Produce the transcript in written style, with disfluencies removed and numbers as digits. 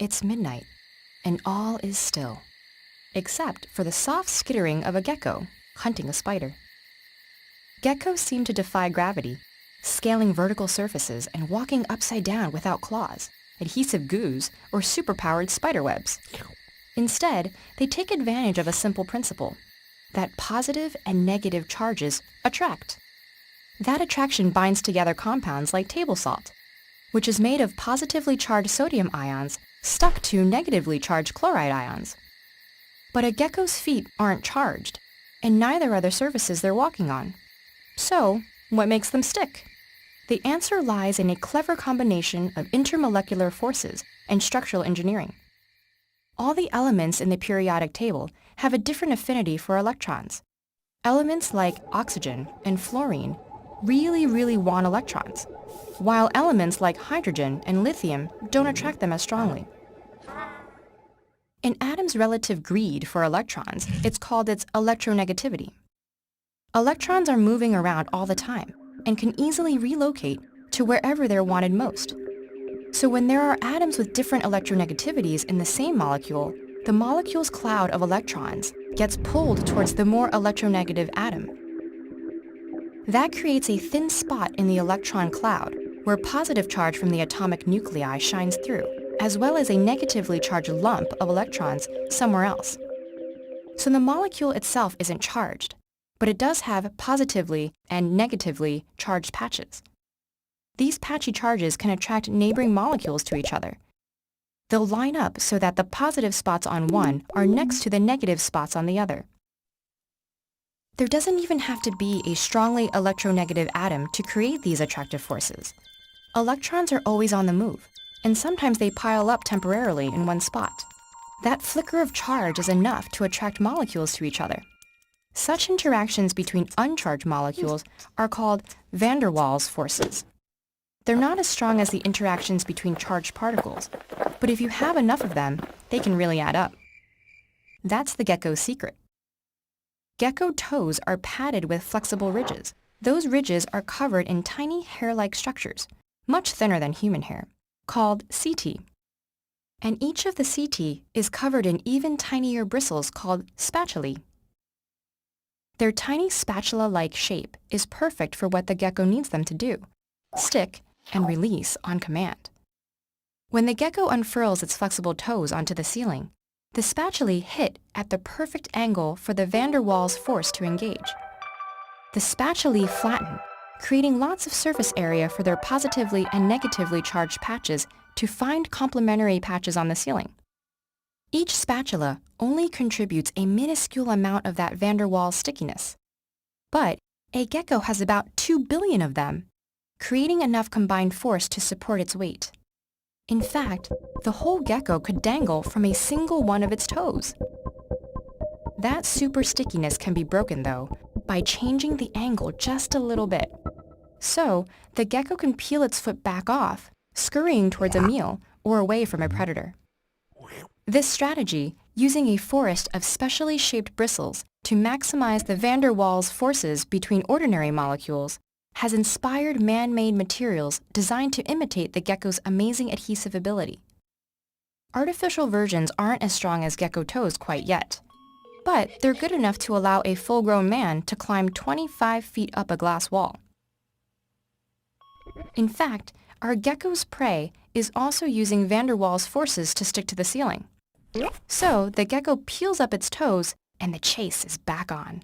It's midnight, and all is still, except for the soft skittering of a gecko hunting a spider. Geckos seem to defy gravity, scaling vertical surfaces and walking upside down without claws, adhesive goos, or superpowered spiderwebs. Instead, they take advantage of a simple principle, that positive and negative charges attract. That attraction binds together compounds like table salt, which is made of positively charged sodium ions stuck to negatively charged chloride ions. But a gecko's feet aren't charged, and neither are the surfaces they're walking on. So, what makes them stick? The answer lies in a clever combination of intermolecular forces and structural engineering. All the elements in the periodic table have a different affinity for electrons. Elements like oxygen and fluorine really want electrons, while elements like hydrogen and lithium don't attract them as strongly. In atom's relative greed for electrons, it's called its electronegativity. Electrons are moving around all the time and can easily relocate to wherever they're wanted most. So when there are atoms with different electronegativities in the same molecule, the molecule's cloud of electrons gets pulled towards the more electronegative atom. That creates a thin spot in the electron cloud where positive charge from the atomic nuclei shines through, as well as a negatively charged lump of electrons somewhere else. So the molecule itself isn't charged, but it does have positively and negatively charged patches. These patchy charges can attract neighboring molecules to each other. They'll line up so that the positive spots on one are next to the negative spots on the other. There doesn't even have to be a strongly electronegative atom to create these attractive forces. Electrons are always on the move, and sometimes they pile up temporarily in one spot. That flicker of charge is enough to attract molecules to each other. Such interactions between uncharged molecules are called van der Waals forces. They're not as strong as the interactions between charged particles, but if you have enough of them, they can really add up. That's the gecko's secret. Gecko toes are padded with flexible ridges. Those ridges are covered in tiny hair-like structures, much thinner than human hair, called setae. And each of the setae is covered in even tinier bristles called spatulae. Their tiny spatula-like shape is perfect for what the gecko needs them to do, stick and release on command. When the gecko unfurls its flexible toes onto the ceiling, the spatulae hit at the perfect angle for the van der Waals force to engage. The spatulae flatten, creating lots of surface area for their positively and negatively charged patches to find complementary patches on the ceiling. Each spatula only contributes a minuscule amount of that van der Waals stickiness. But a gecko has about 2 billion of them, creating enough combined force to support its weight. In fact, the whole gecko could dangle from a single one of its toes. That super stickiness can be broken, though, by changing the angle just a little bit. So, the gecko can peel its foot back off, scurrying towards a meal or away from a predator. This strategy, using a forest of specially shaped bristles to maximize the van der Waals forces between ordinary molecules, has inspired man-made materials designed to imitate the gecko's amazing adhesive ability. Artificial versions aren't as strong as gecko toes quite yet, but they're good enough to allow a full-grown man to climb 25 feet up a glass wall. In fact, our gecko's prey is also using van der Waals forces to stick to the ceiling. So the gecko peels up its toes and the chase is back on.